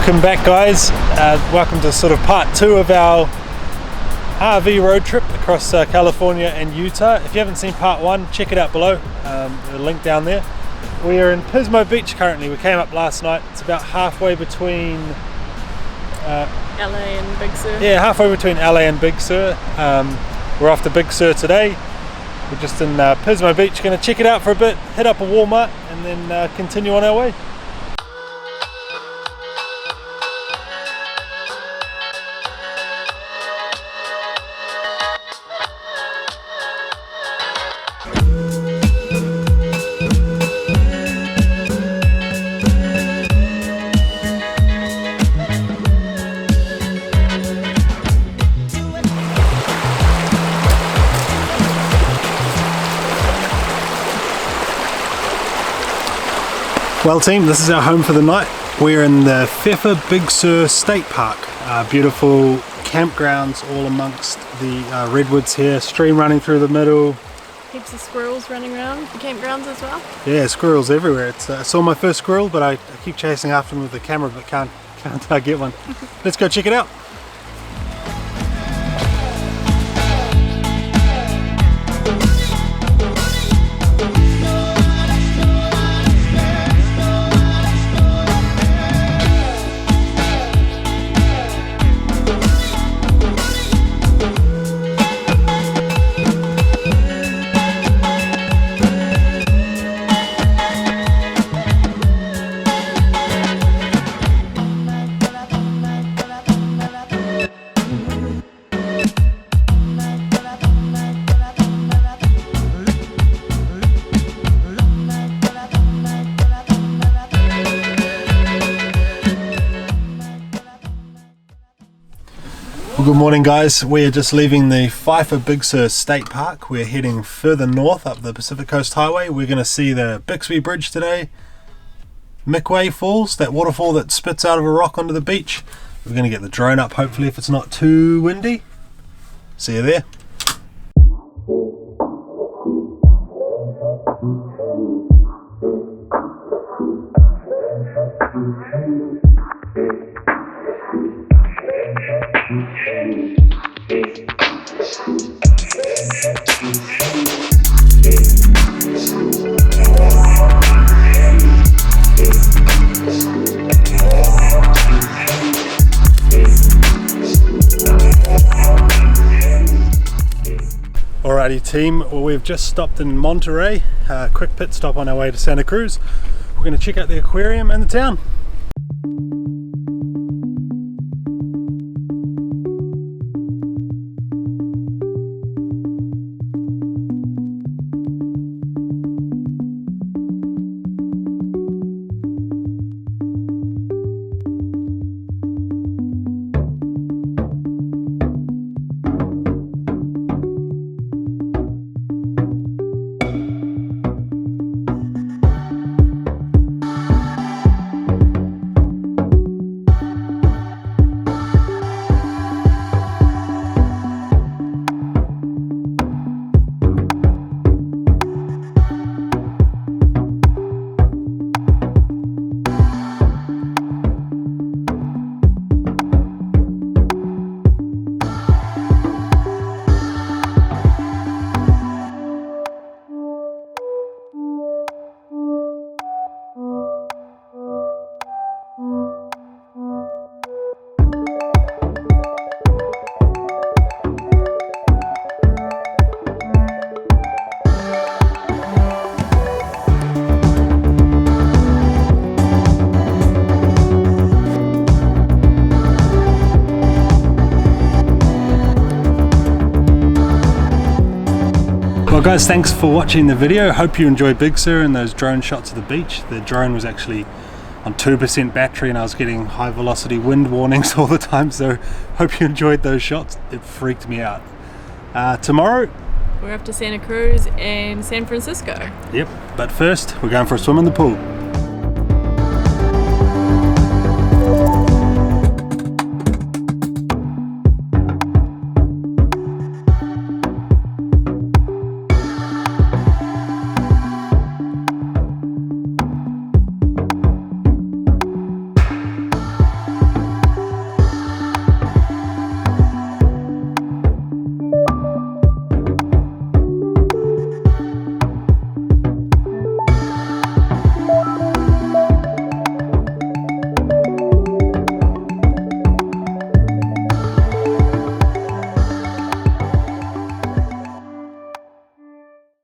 Welcome back, guys. Welcome to sort of part 2 of our RV road trip across California and Utah. If you haven't seen part 1, check it out below. The link down there. We are in Pismo Beach currently. We came up last night. It's about halfway between LA and Big Sur. Yeah, halfway between LA and Big Sur. We're off to Big Sur today. We're just in Pismo Beach, going to check it out for a bit, hit up a Walmart, and then continue on our way. Well team, this is our home for the night. We're in the Big Sur State Park. Beautiful campgrounds all amongst the redwoods here, stream running through the middle. Heaps of squirrels running around the campgrounds as well. Yeah, squirrels everywhere. I saw my first squirrel, but I keep chasing after them with the camera, but can't get one. Let's go check it out. Good morning, guys. We're just leaving the Big Sur State Park. We're heading further north up the Pacific Coast Highway. We're going to see the Bixby Bridge today, Midway Falls, that waterfall that spits out of a rock onto the beach. We're going to get the drone up, hopefully, if it's not too windy. See you there. Alrighty team, well, we've just stopped in Monterey, quick pit stop on our way to Santa Cruz. We're going to check out the aquarium and the town. Well guys, thanks for watching the video. Hope you enjoyed Big Sur and those drone shots of the beach. The drone was actually on 2% battery and I was getting high velocity wind warnings all the time, so hope you enjoyed those shots. It freaked me out. Tomorrow we're up to Santa Cruz and San Francisco. Yep, but first we're going for a swim in the pool.